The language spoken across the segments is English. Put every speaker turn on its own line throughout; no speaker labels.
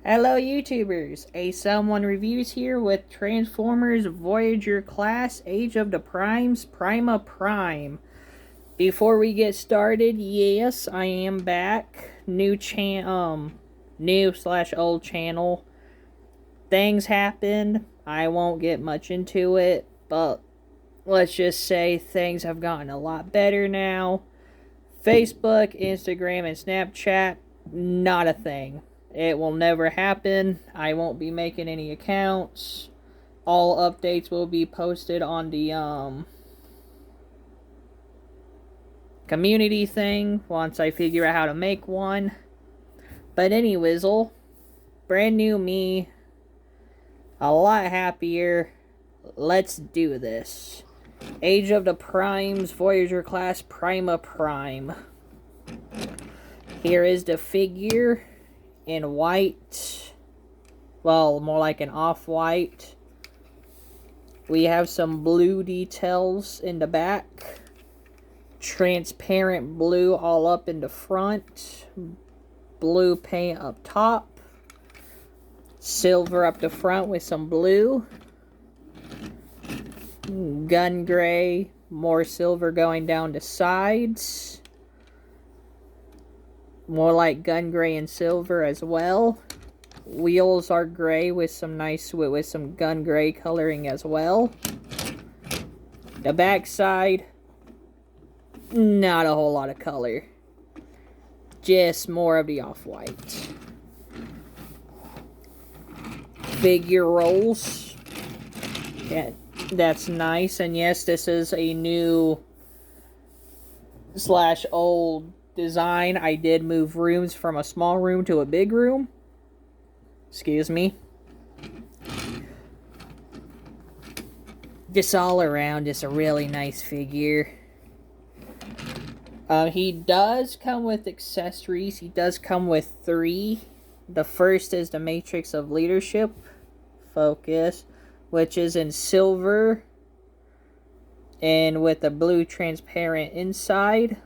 Hello YouTubers, a Someone Reviews here with Transformers Voyager Class Age of the Primes Prima Prime. Before we get started, yes, I am back. New slash old channel. Things happened. I won't get much into it, but let's just say things have gotten a lot better now. Facebook, Instagram, and Snapchat, not a thing. It will never happen. I won't be making any accounts. All updates will be posted on the community thing once I figure out how to make one. But anyways, brand new me, a lot happier. Let's do this. Age of the Primes, Voyager Class Prima Prime. Here is the figure in white. Well, more like an off-white. We have some blue details in the back. Transparent blue all up in the front. Blue paint up top. Silver up the front with some blue. Gun gray. More silver going down the sides. More like gun gray and silver as well. Wheels are gray with some with some gun gray coloring as well. The back side, not a whole lot of color. Just more of the off-white. Figure rolls. Yeah, that's nice. And yes, this is a new slash old design. I did move rooms from a small room to a big room. Excuse me. Just all around, just a really nice figure. He does come with accessories. He does come with 3. The first is the Matrix of Leadership. Focus. Which is in silver. And with a blue transparent inside.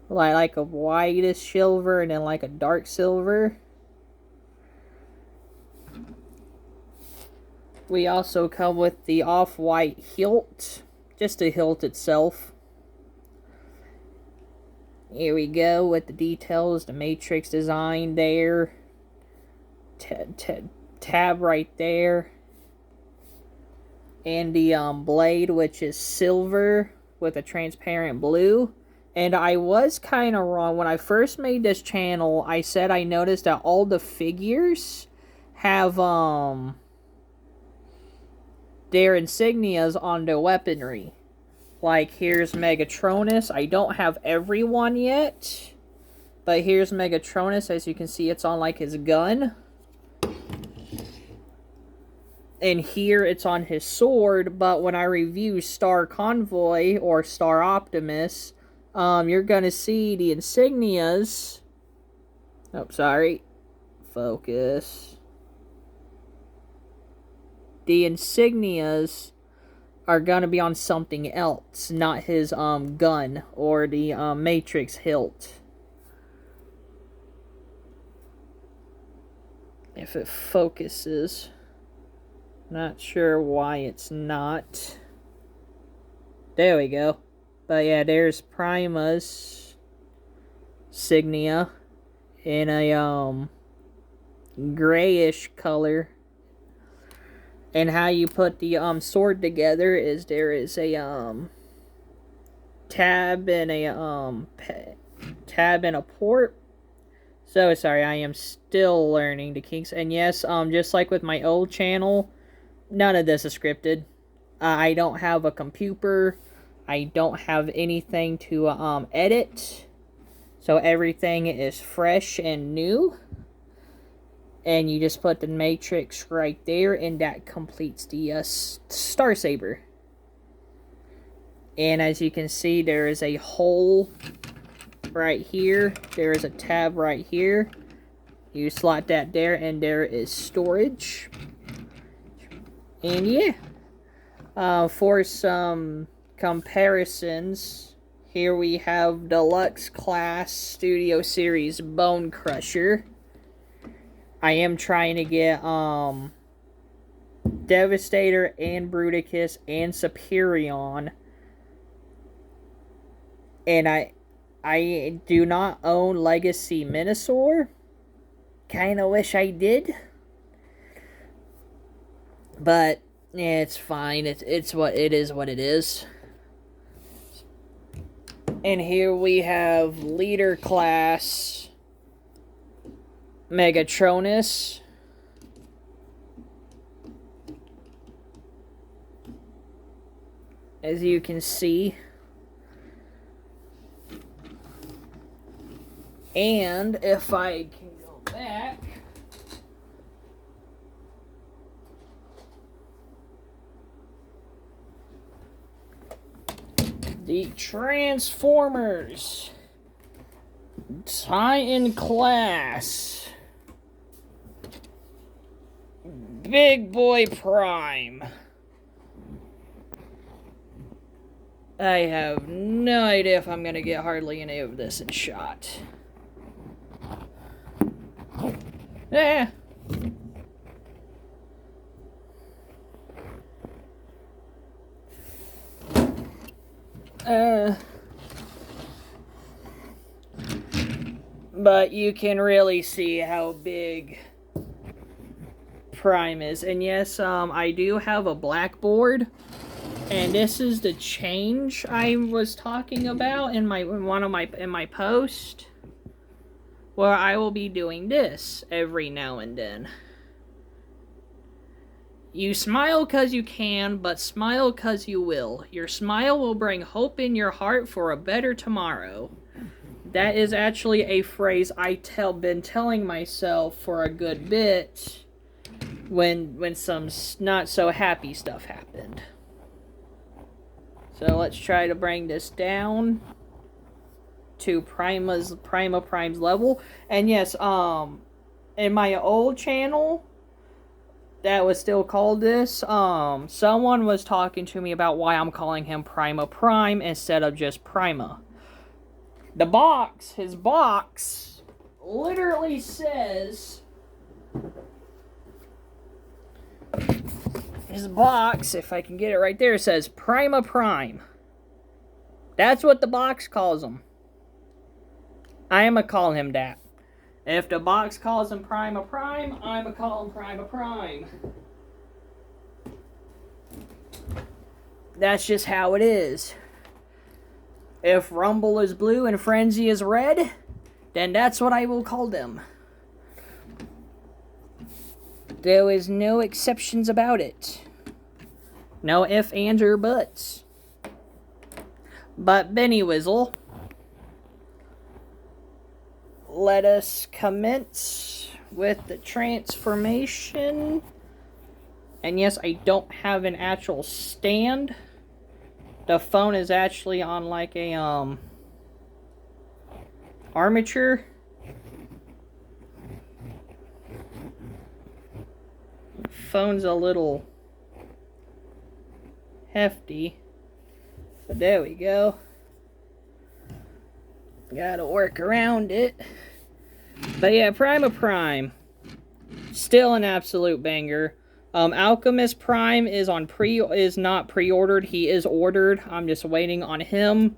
Like a whitish silver and then like a dark silver. We also come with the off-white hilt. Just the hilt itself. Here we go with the details. The Matrix design there. Tab right there. And the blade, which is silver with a transparent blue. And I was kind of wrong. When I first made this channel, I said I noticed that all the figures have their insignias on their weaponry. Like, here's Megatronus. I don't have everyone yet. But here's Megatronus. As you can see, it's on, like, his gun. And here, it's on his sword. But when I review Star Convoy or Star Optimus, you're gonna see the insignias. Oh, sorry. Focus. The insignias are gonna be on something else, not his gun or the Matrix hilt. If it focuses. Not sure why it's not. There we go. But yeah, there's Prima's insignia in a grayish color. And how you put the sword together is there is a tab and a port. So sorry, I am still learning the kinks. And yes, just like with my old channel, none of this is scripted. I don't have a computer. I don't have anything to edit. So everything is fresh and new. And you just put the Matrix right there, and that completes the Star Saber. And as you can see, there is a hole right here. There is a tab right here. You slot that there, and there is storage. And yeah, for some comparisons, here we have Deluxe Class Studio Series Bone Crusher. I am trying to get Devastator and Bruticus and Superion. And I do not own Legacy Minosaur. Kinda wish I did. But yeah, it's fine. It's what it is. What it is. And here we have leader class Megatronus. As you can see. And if I can go back, the Transformers Titan class Big Boy Prime. I have no idea if I'm going to get hardly any of this in shot. Eh. But you can really see how big Prime is. And yes, I do have a blackboard. And this is the change I was talking about in my post, where I will be doing this every now and then. You smile 'cause you can, but smile 'cause you will. Your smile will bring hope in your heart for a better tomorrow. That is actually a phrase been telling myself for a good bit when some not so happy stuff happened. So let's try to bring this down to Prima Prime's level. And yes, in my old channel that was still called this, someone was talking to me about why I'm calling him Prima Prime instead of just Prima. His box literally says, his box, if I can get it right there, says Prima Prime. That's what the box calls him. I am going to call him that. If the box calls him Prima Prime, I'm going to call him Prima Prime. That's just how it is. If Rumble is blue and Frenzy is red, then that's what I will call them. There is no exceptions about it. No ifs, ands, or buts. But Benny Whizzle, let us commence with the transformation. And yes, I don't have an actual stand. The phone is actually on like a armature. Phone's a little hefty, but there we go. Gotta work around it. But yeah, Prima Prime, still an absolute banger. Alchemist Prime is not pre-ordered. He is ordered. I'm just waiting on him.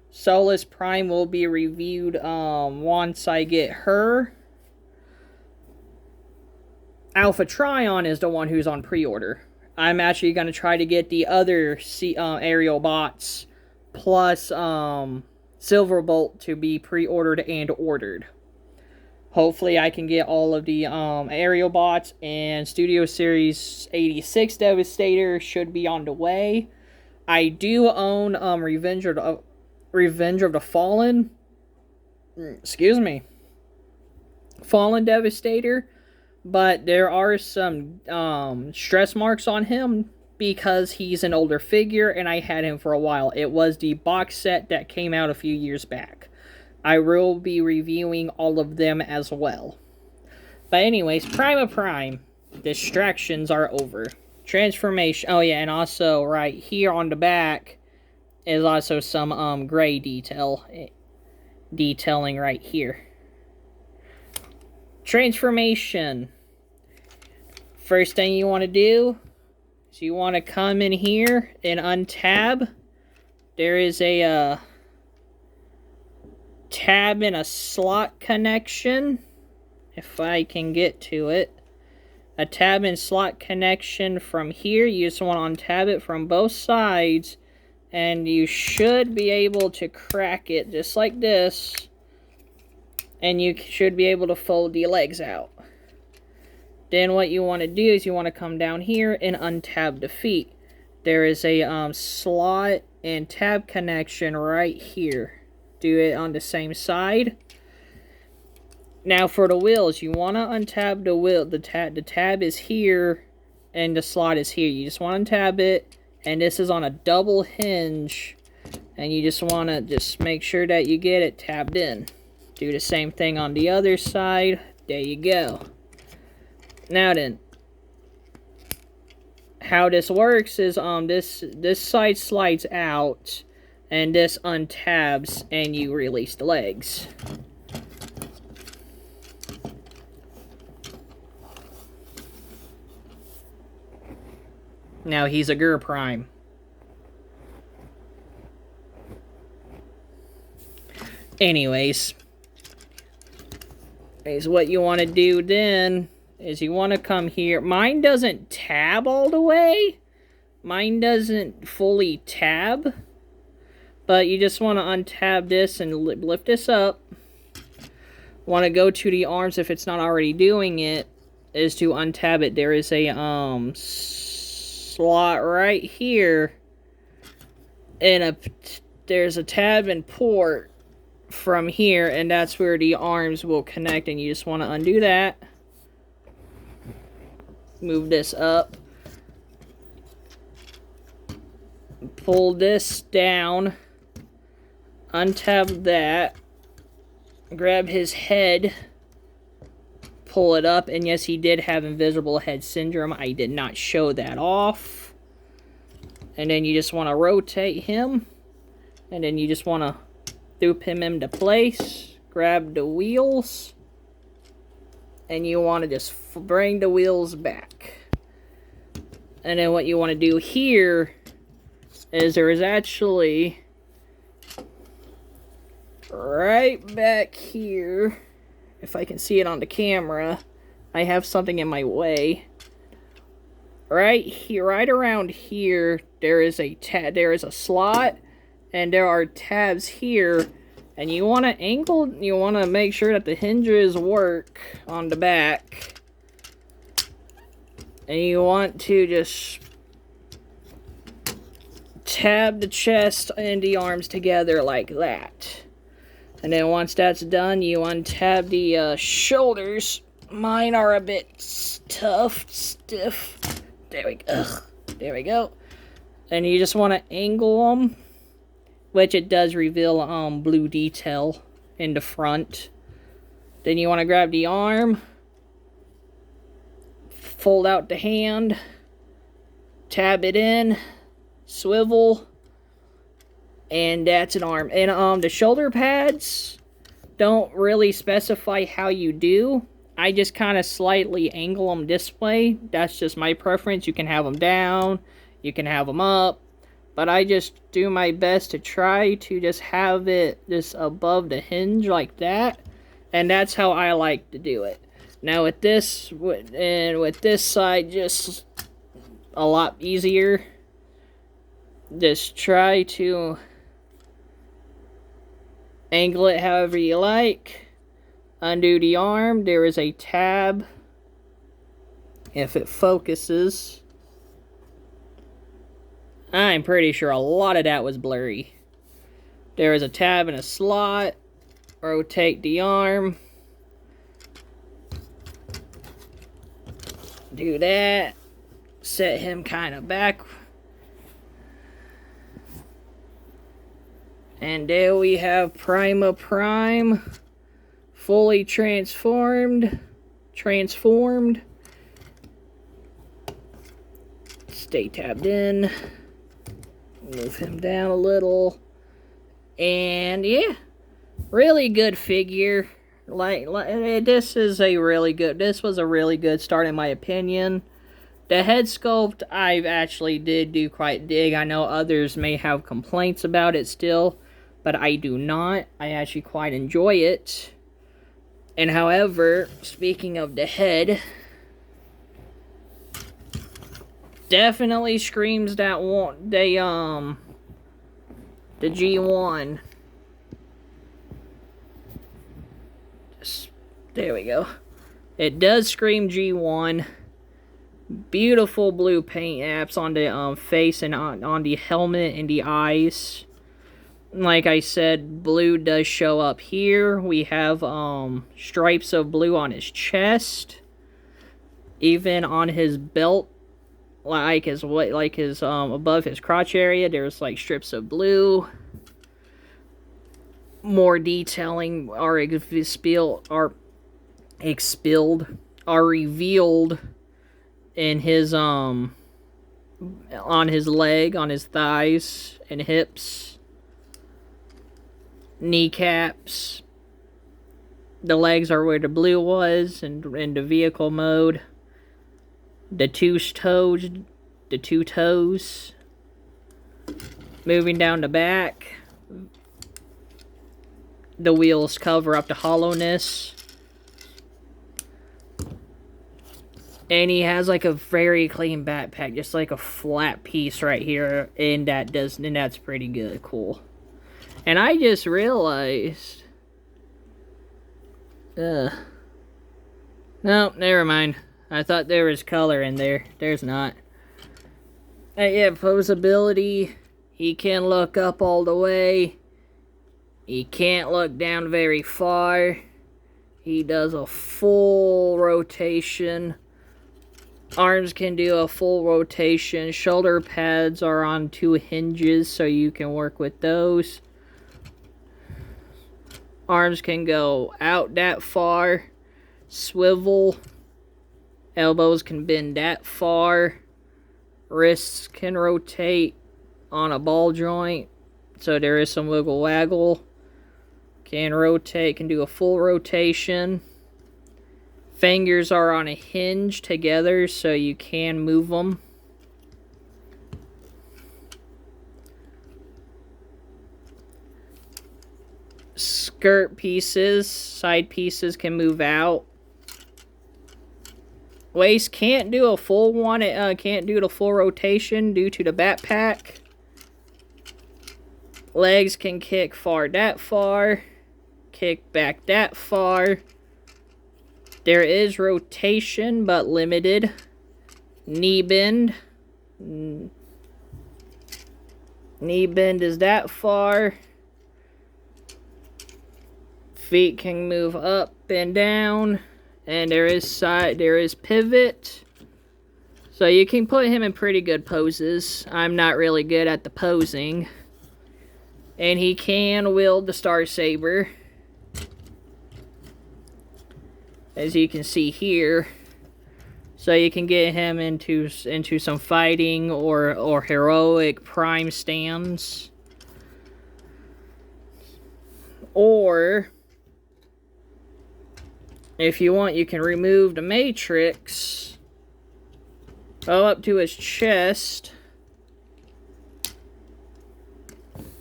Solus Prime will be reviewed once I get her. Alpha Trion is the one who's on pre-order. I'm actually going to try to get the other aerial bots plus Silverbolt to be pre-ordered and ordered. Hopefully I can get all of the aerial bots, and Studio Series 86 Devastator should be on the way. I do own Revenge of the Fallen. Excuse me. Fallen Devastator. But there are some stress marks on him because he's an older figure and I had him for a while. It was the box set that came out a few years back. I will be reviewing all of them as well. But anyways, Prima Prime. Distractions are over. Transformation. Oh yeah, and also right here on the back is also some gray detailing right here. Transformation. First thing you want to do is you want to come in here and untab. There is a tab and a slot connection. If I can get to it. A tab and slot connection from here. You just want to untab it from both sides. And you should be able to crack it just like this. And you should be able to fold the legs out. Then what you want to do is you want to come down here and untab the feet. There is a slot and tab connection right here. Do it on the same side. Now for the wheels, you want to untab the wheel. The tab is here and the slot is here. You just want to untab it, and this is on a double hinge, and you just want to make sure that you get it tabbed in. Do the same thing on the other side. There you go. Now then, how this works is this side slides out and this untabs and you release the legs. Now he's a Prime. Anyways, is what you want to do then is you want to come here. Mine doesn't tab all the way. Mine doesn't fully tab. But you just want to untab this and lift this up. Want to go to the arms if it's not already doing it. Is to untab it. There is a slot right here. And there's a tab and port from here, and that's where the arms will connect, and you just want to undo that. Move this up. Pull this down. Untab that. Grab his head. Pull it up, and yes, he did have invisible head syndrome. I did not show that off. And then you just want to rotate him, and then you just want to loop him into place, grab the wheels, and you want to just bring the wheels back. And then what you want to do here is there is actually right back here, if I can see it on the camera, I have something in my way. Right here, right around here, there is a slot. And there are tabs here, and you want to make sure that the hinges work on the back. And you want to just tab the chest and the arms together like that. And then once that's done, you untab the shoulders. Mine are a bit stiff. There we go. There we go. And you just want to angle them. Which it does reveal blue detail in the front. Then you want to grab the arm. Fold out the hand. Tab it in. Swivel. And that's an arm. And the shoulder pads don't really specify how you do. I just kind of slightly angle them this way. That's just my preference. You can have them down. You can have them up. But I just do my best to try to just have it just above the hinge like that. And that's how I like to do it. Now with this side, just a lot easier. Just try to angle it however you like. Undo the arm. There is a tab. If it focuses. I'm pretty sure a lot of that was blurry. There is a tab and a slot. Rotate the arm. Do that. Set him kind of back. And there we have Prima Prime. Fully transformed. Stay tabbed in. Move him down a little. And yeah, really good figure. This was a really good start in my opinion. The head sculpt I actually did do quite dig. I know others may have complaints about it still, but I do not. I actually quite enjoy it. And however, speaking of the head, definitely screams that one the G1. There we go. It does scream G1. Beautiful blue paint apps on the face and on the helmet and the eyes. Like I said, blue does show up here. We have stripes of blue on his chest, even on his belt, like his above his crotch area. There's like strips of blue. More detailing are revealed in his on his leg, on his thighs and hips, kneecaps. The legs are where the blue was, and in the vehicle mode. The two toes. Moving down the back. The wheels cover up the hollowness. And he has like a very clean backpack, just like a flat piece right here, and that's pretty good, cool. And I just realized, no, never mind. I thought there was color in there. There's not. Yeah, posability. He can look up all the way. He can't look down very far. He does a full rotation. Arms can do a full rotation. Shoulder pads are on 2 hinges, so you can work with those. Arms can go out that far. Swivel. Elbows can bend that far. Wrists can rotate on a ball joint, so there is some wiggle waggle. Can rotate, can do a full rotation. Fingers are on a hinge together, so you can move them. Skirt pieces, side pieces can move out. Waist can't do a full one. It can't do the full rotation due to the backpack. Legs can kick that far. Kick back that far. There is rotation, but limited. Knee bend. Knee bend is that far. Feet can move up and down. And there is pivot. So you can put him in pretty good poses. I'm not really good at the posing. And he can wield the Star Saber, as you can see here. So you can get him into some fighting or heroic prime stands. Or if you want, you can remove the matrix, go up to his chest,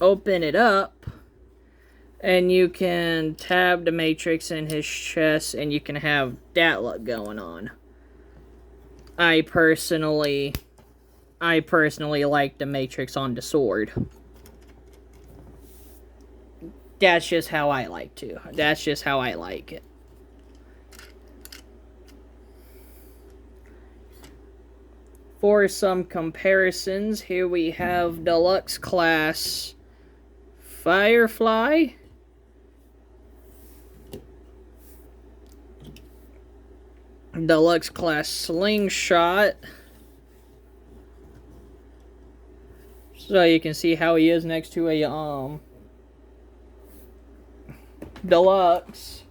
open it up, and you can tab the matrix in his chest, and you can have that look going on. I personally like the matrix on the sword. That's just how I like to. That's just how I like it. For some comparisons, here we have deluxe class Firefly. Deluxe class Slingshot. So you can see how he is next to a deluxe.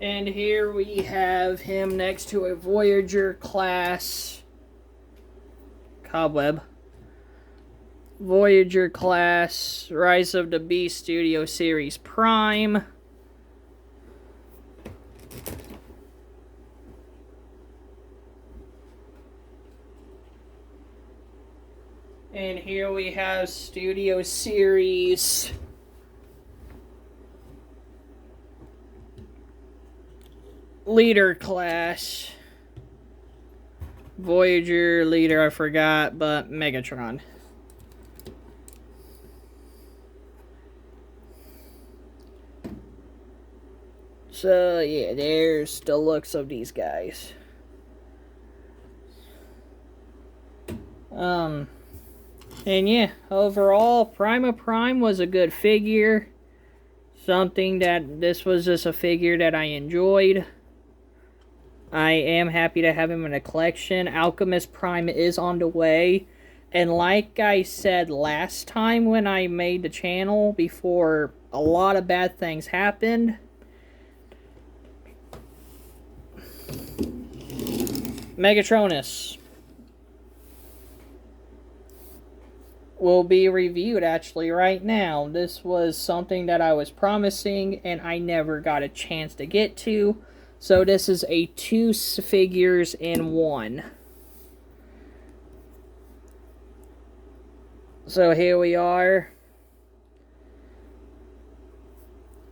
And here we have him next to a Voyager class Cobweb. Voyager class Rise of the Beast Studio Series Prime. And here we have Studio Series Leader class. Voyager Leader, I forgot, but Megatron. So, yeah, there's the looks of these guys. And yeah, overall, Prima Prime was a good figure. Something that, this was just a figure that I enjoyed. I am happy to have him in a collection. Alchemist Prime is on the way. And like I said last time when I made the channel, before a lot of bad things happened, Megatronus will be reviewed actually right now. This was something that I was promising and I never got a chance to get to. So this is a 2 figures in 1. So here we are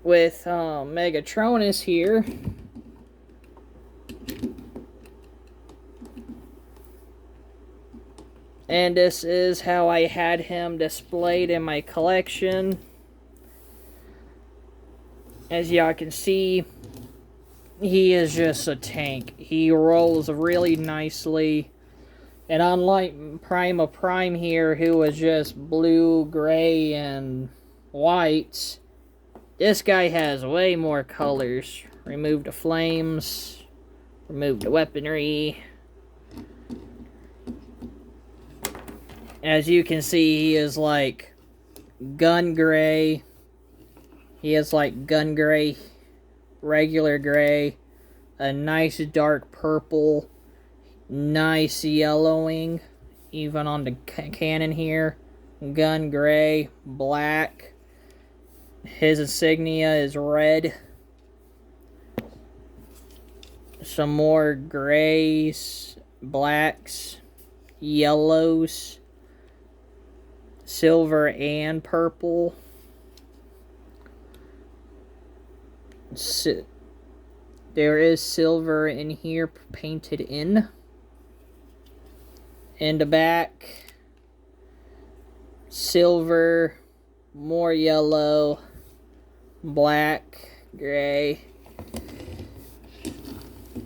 with Megatronus here. And this is how I had him displayed in my collection. As y'all can see, he is just a tank. He rolls really nicely. And unlike Prima Prime here, who was just blue, gray, and white, this guy has way more colors. Remove the flames. Remove the weaponry. As you can see, he is like gun gray. He is like gun gray, regular gray, a nice dark purple, nice yellowing, even on the cannon here. Gun gray, black. His insignia is red. Some more grays, blacks, yellows, silver and purple. There is silver in here painted in. In the back, silver, more yellow, black, gray.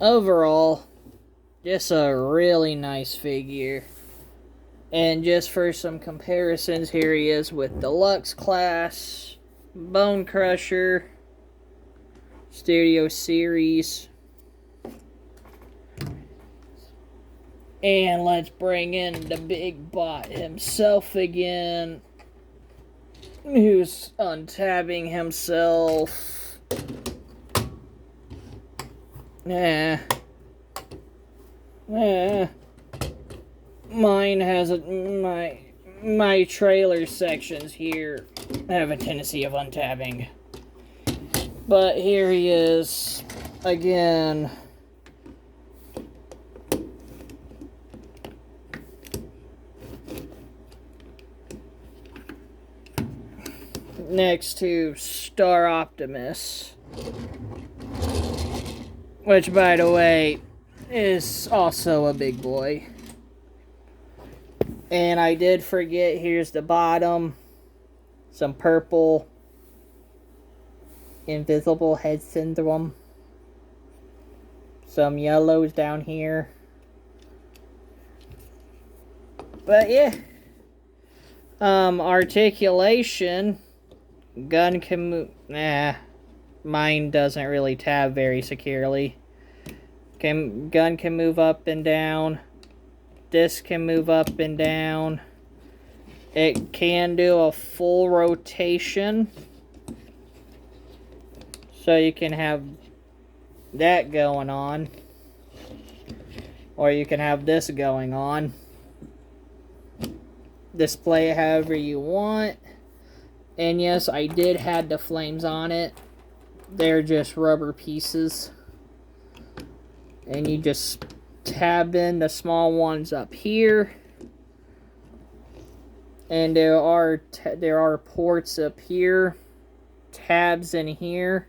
Overall, just a really nice figure. And just for some comparisons, here he is with Deluxe Class, Bone Crusher, Studio Series. And let's bring in the big bot himself again, who's untabbing himself. Mine has my trailer sections here have a tendency of untabbing. But here he is again. Next to Star Optimus, which, by the way, is also a big boy. And I did forget, here's the bottom. Some purple. Invisible head syndrome. Some yellows down here. But yeah. Articulation. Gun can move. Mine doesn't really tab very securely. Gun can move up and down. This can move up and down. It can do a full rotation. So you can have that going on. Or you can have this going on. Display it however you want. And yes, I did have the flames on it. They're just rubber pieces. And you just tab in the small ones up here. And there are ports up here, tabs in here.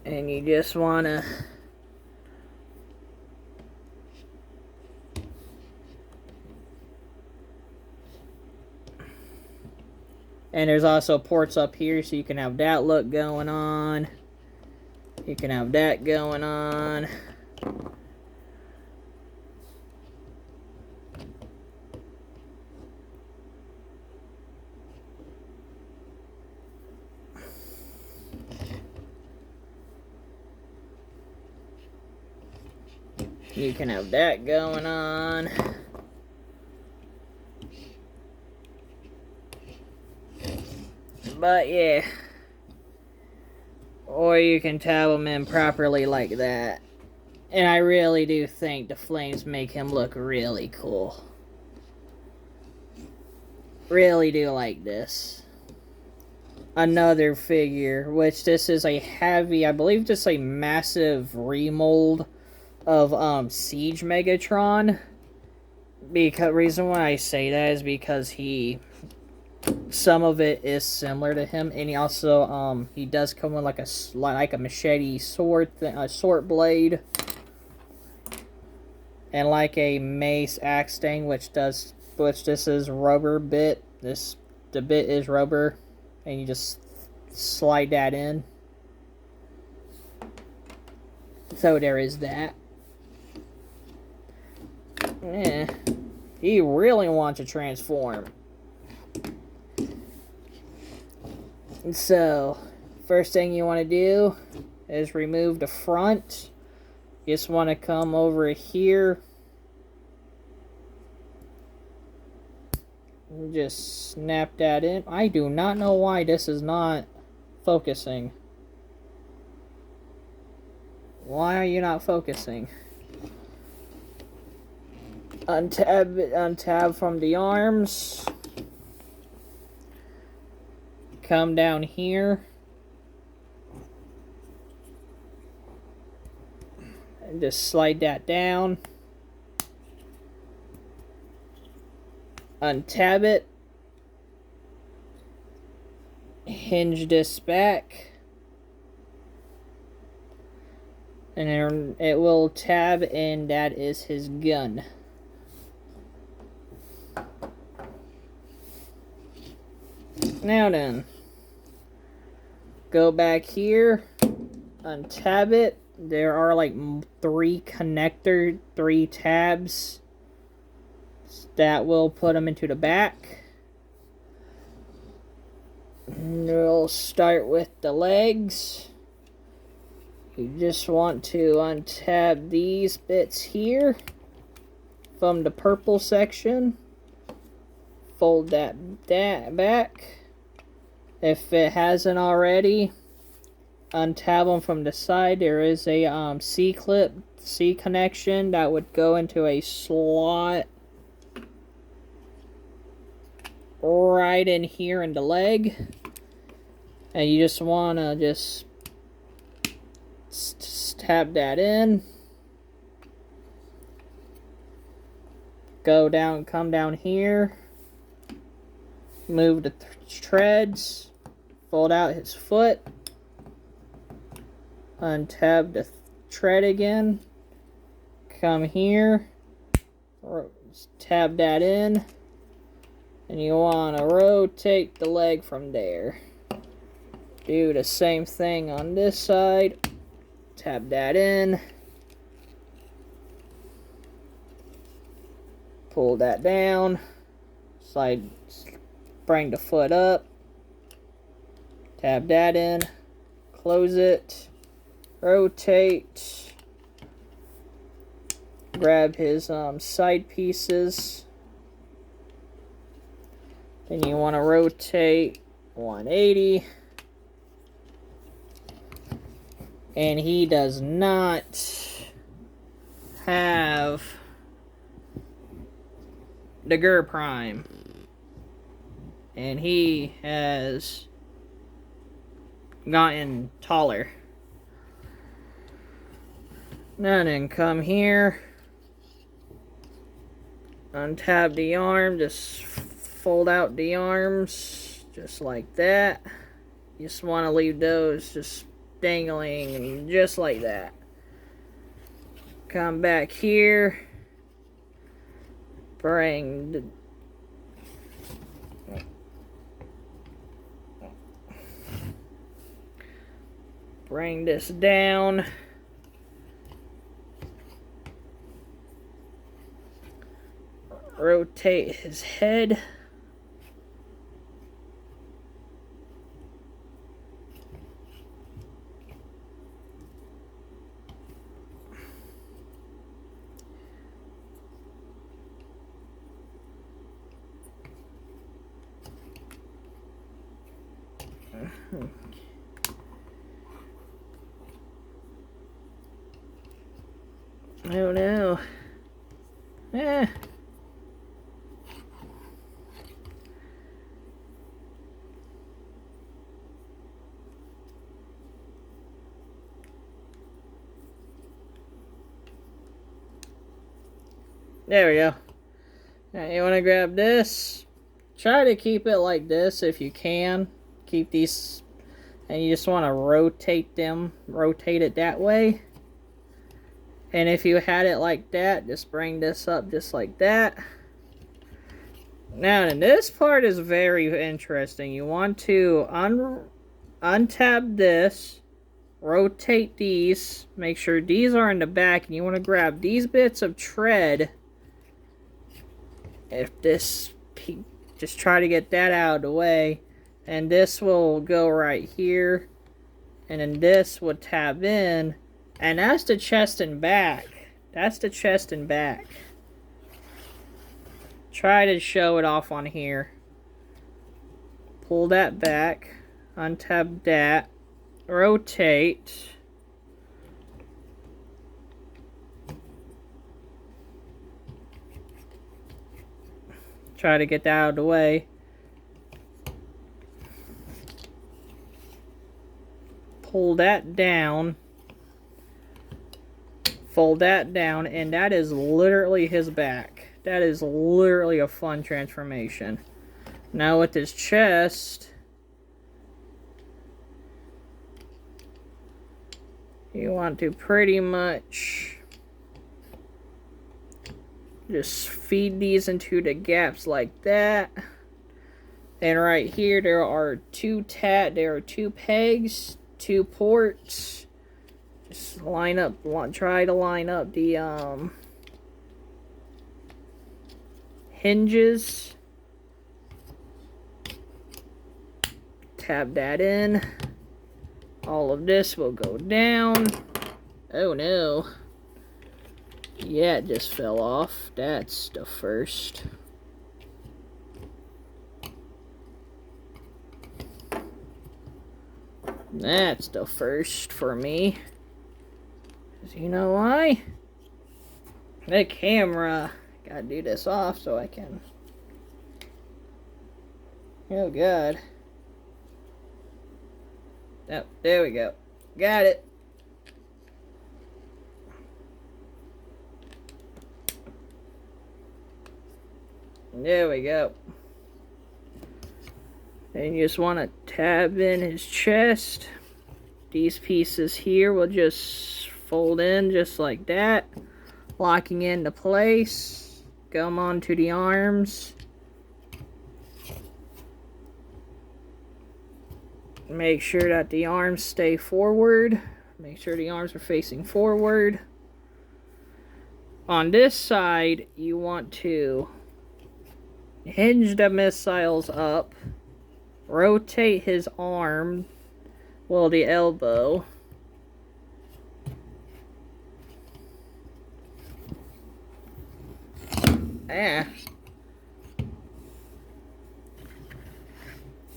And you just want to and there's also ports up here, so you can have that look going on. You can have that going on. You can have that going on. But yeah. Or you can tab them in properly like that. And I really do think the flames make him look really cool. Really do like this. Another figure, which this is a heavy, I believe this is a massive remold of Siege Megatron. Because reason why I say that is because some of it is similar to him, and he also he does come with like a machete sword, a sword blade, and like a mace axe thing, which this is rubber bit. The bit is rubber, and you just slide that in. So there is that. Yeah, he really wants to transform. So, first thing you want to do is remove the front. You just want to come over here. And just snap that in. I do not know why this is not focusing. Why are you not focusing? Untab from the arms. Come down here. And just slide that down. Untab it. Hinge this back. And then it will tab, and that is his gun. Now then, go back here, untab it. There are like three tabs that will put them into the back. And we'll start with the legs. You just want to untab these bits here from the purple section. Fold that back. If it hasn't already, untab them from the side. There is a C connection that would go into a slot right in here in the leg. And you just want to just tab that in. Go down, come down here. Move the treads. Fold out his foot. Untab the tread again. Come here. Tab that in. And you want to rotate the leg from there. Do the same thing on this side. Tab that in. Pull that down. Bring the foot up. Tab that in. Close it. Rotate. Grab his side pieces. And you want to rotate 180. And he does not have the Prime. And he has gotten taller. Now then, come here. Untap the arm. Just fold out the arms. Just like that. You just want to leave those just dangling and just like that. Come back here. Bring the bring this down. Rotate his head. Oh no. Eh. There we go. Now you want to grab this. Try to keep it like this if you can. Keep these, and you just want to rotate them. Rotate it that way. And if you had it like that, just bring this up just like that. Now, and this part is very interesting. You want to untap this, rotate these, make sure these are in the back, and you want to grab these bits of tread. If this, just try to get that out of the way. And this will go right here. And then this will tab in. And that's the chest and back. That's the chest and back. Try to show it off on here. Pull that back. Untab that. Rotate. Try to get that out of the way. Pull that down. Fold that down, and that is literally his back. That is literally a fun transformation. Now with his chest, you want to pretty much just feed these into the gaps like that. And right here there are two pegs, 2 ports. Just line up, try to line up the hinges. Tab that in. All of this will go down. Oh no. Yeah, it just fell off. That's the first. That's the first for me. You know why? The camera. Gotta do this off so I can. Oh god. Oh, there we go. Got it. There we go. And you just want to tab in his chest. These pieces here will just fold in just like that, locking into place. Come onto the arms. Make sure that the arms stay forward. Make sure the arms are facing forward. On this side, you want to hinge the missiles up. Rotate his arm, well, the elbow.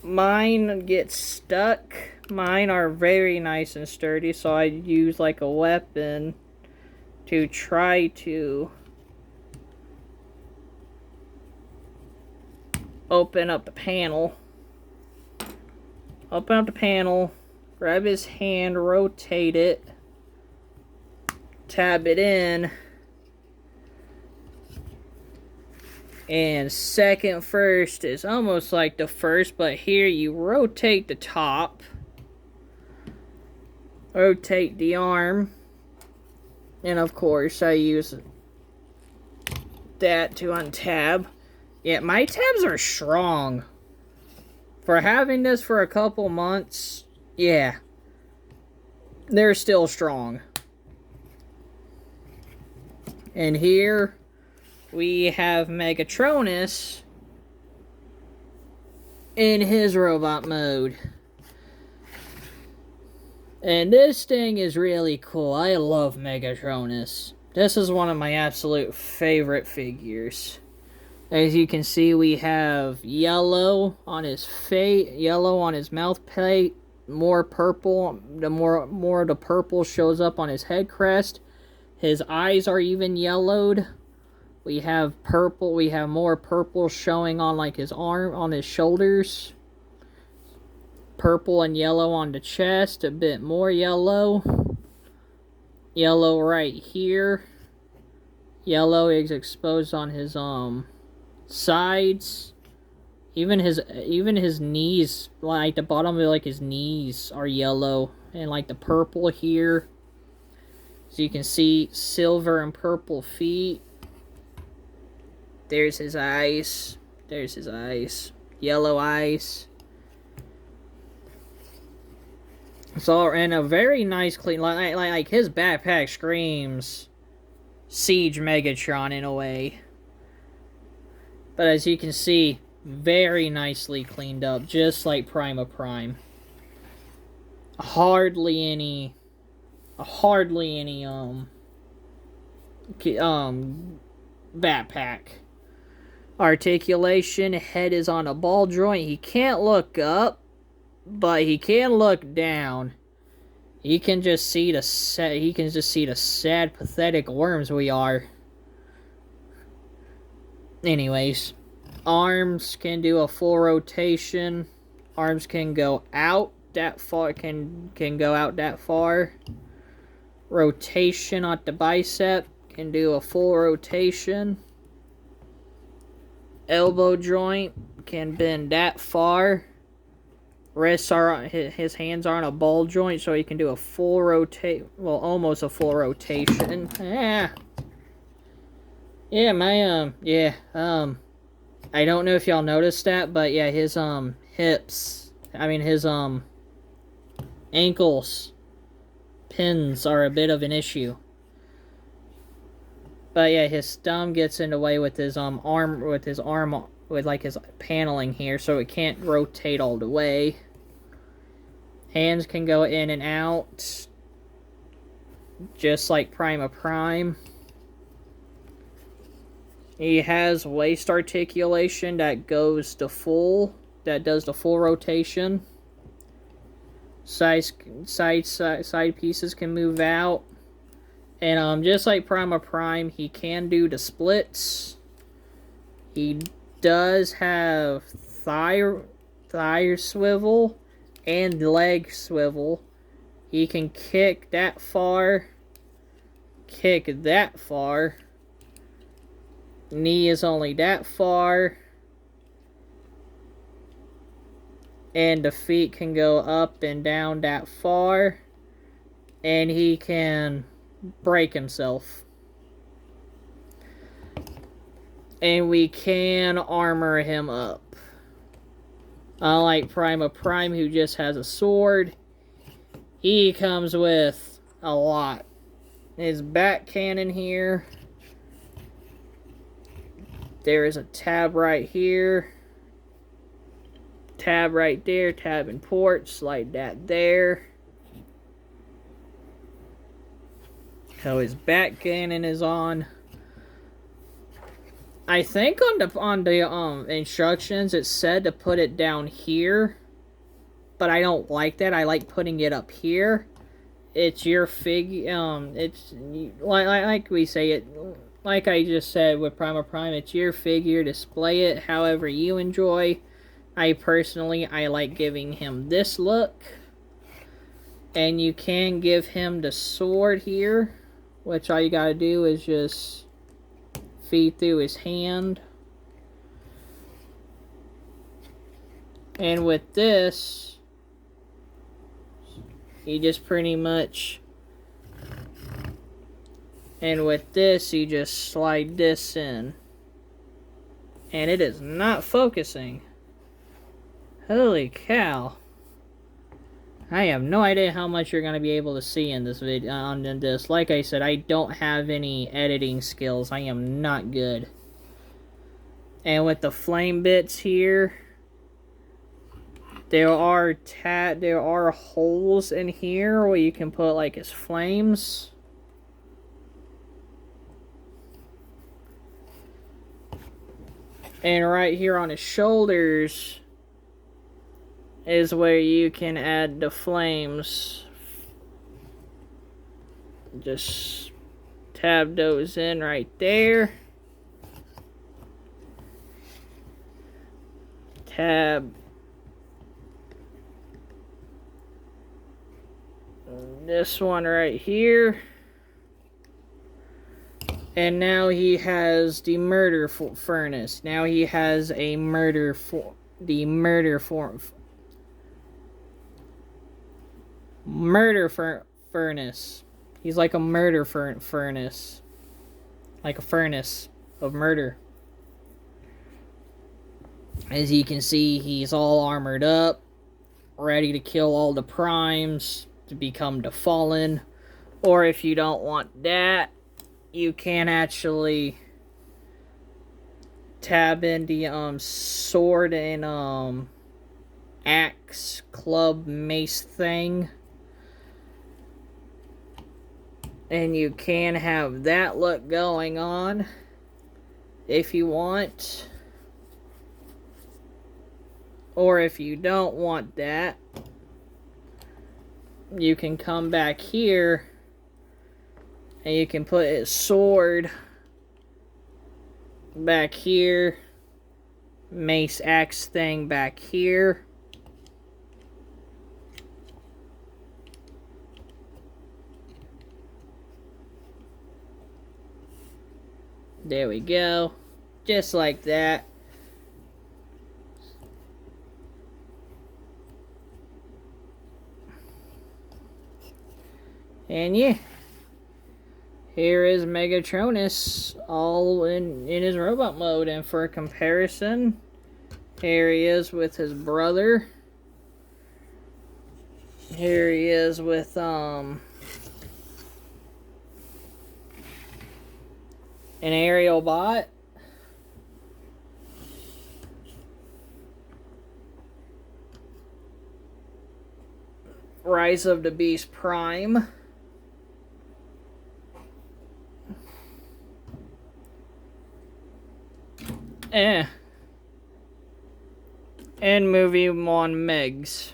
mine get stuck. Mine are very nice and sturdy, so I use like a weapon to try to open up the panel. Open up the panel, grab his hand, rotate it, tab it in, and second first is almost like the first, but here you rotate the top, rotate the arm, and of course I use that to untab. Yeah, my tabs are strong. For having this for a couple months, yeah, they're still strong. And here we have Megatronus in his robot mode. And this thing is really cool. I love Megatronus. This is one of my absolute favorite figures. As you can see, we have yellow on his face, yellow on his mouth plate, more purple. The more the purple shows up on his head crest. His eyes are even yellowed. We have purple. We have more purple showing on like his arm, on his shoulders. Purple and yellow on the chest. A bit more yellow. Yellow right here. Yellow is exposed on his sides. Even his knees, like the bottom of like his knees are yellow, and like the purple here. So you can see silver and purple feet. There's his eyes. There's his eyes. Yellow eyes. So, and a very nice clean, like his backpack screams Siege Megatron in a way. But as you can see, very nicely cleaned up, just like Prima Prime. Hardly any backpack. Articulation, head is on a ball joint. He can't look up, but he can look down. He can just see the sad, pathetic worms we are. Anyways, arms can do a full rotation. Arms can go out that far. Can go out that far. Rotation on the bicep can do a full rotation. Elbow joint can bend that far. Wrists are, his hands are on a ball joint, so he can do a full well, almost a full rotation. Yeah. Yeah, my, I don't know if y'all noticed that, but yeah, his, hips, his, ankles, pins are a bit of an issue. But yeah, his thumb gets in the way with his, arm, with like his paneling here, so it can't rotate all the way. Hands can go in and out, just like Prima Prime. He has waist articulation that goes to full, that does the full rotation. Side pieces can move out. And just like Prima Prime, he can do the splits. He does have thigh swivel and leg swivel. He can kick that far, kick that far. Knee is only that far. And the feet can go up and down that far. And he can break himself. And we can armor him up. Unlike Prima Prime, who just has a sword, he comes with a lot. His back cannon here. There is a tab right here. Tab right there. Tab and port. Slide that there. So his back cannon is on. I think on the instructions it said to put it down here, but I don't like that. I like putting it up here. It's your it's like we say it, like I just said with Prima Prime, it's your figure. Display it however you enjoy. I like giving him this look. And you can give him the sword here, which all you gotta do is just feed through his hand. And with this, you just pretty much, and with this, you just slide this in. And it is not focusing. Holy cow. I have no idea how much you're going to be able to see in this video. On this, like I said, I don't have any editing skills. I am not good. And with the flame bits here, there are holes in here where you can put like his flames. And right here on his shoulders is where you can add the flames. Just tab those in right there. Tab this one right here. And now he has the murder furnace. Now he has a murder furnace. He's like a murder furnace. Like a furnace of murder. As you can see, he's all armored up, ready to kill all the primes to become the fallen. Or if you don't want that, you can actually tab in the sword and axe, club, mace thing. And you can have that look going on if you want. Or if you don't want that, you can come back here and you can put his sword back here, mace axe thing back here. There we go. Just like that. And yeah, here is Megatronus all in his robot mode. And for comparison, here he is with his brother. Here he is with an aerial bot. Rise of the Beast Prime. And movie on Megs.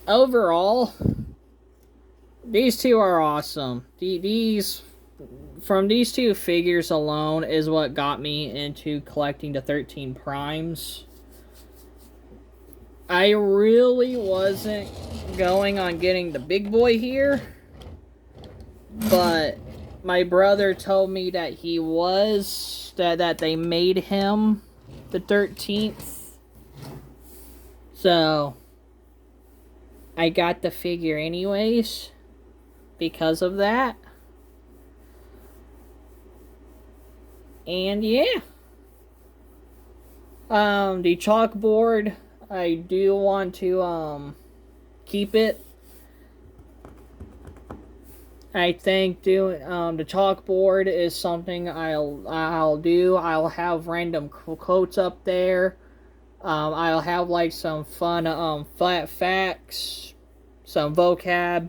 Overall, these two are awesome. From these two figures alone is what got me into collecting the 13 primes. I really wasn't going on getting the big boy here, but my brother told me that he was, that they made him the 13th. So I got the figure anyways because of that. And yeah. The chalkboard, I do want to keep it. I think doing the chalkboard is something I'll do. I'll have random quotes up there. I'll have like some fun flat facts some vocab,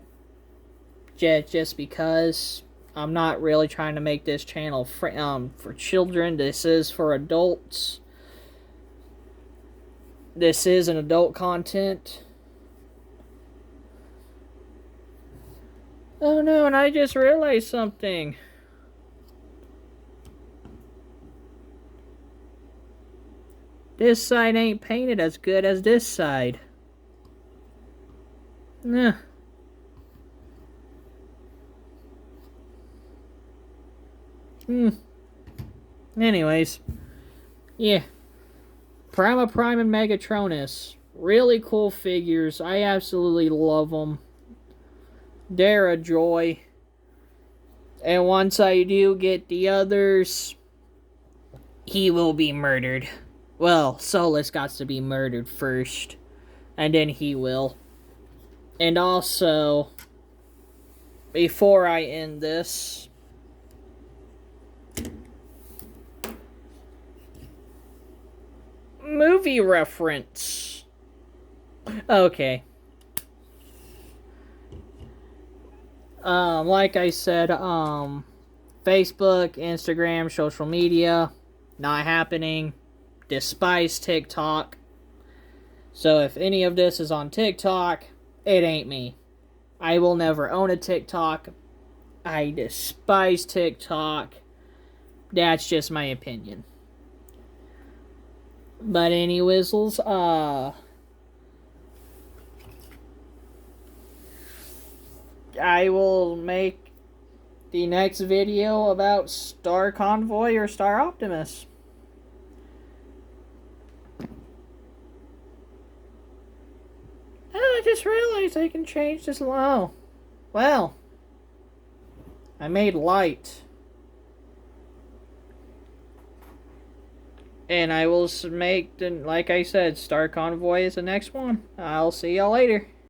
just because I'm not really trying to make this channel for children. This is for adults. This is an adult content. Oh no, and I just realized something. This side ain't painted as good as this side. Nah. Anyways. Yeah. Prima Prime and Megatronus. Really cool figures. I absolutely love them. They're a joy. And once I do get the others, he will be murdered. Well, Solus got to be murdered first. And then he will. And also, before I end this, movie reference. Okay. Like I said, Facebook, Instagram, social media, not happening. Despise TikTok. So if any of this is on TikTok, it ain't me. I will never own a TikTok. I despise TikTok. That's just my opinion. But any whistles, I will make the next video about Star Convoy or Star Optimus. Oh, I just realized I can change this low. Well, I made light. And I will make, like I said, Star Convoy is the next one. I'll see y'all later.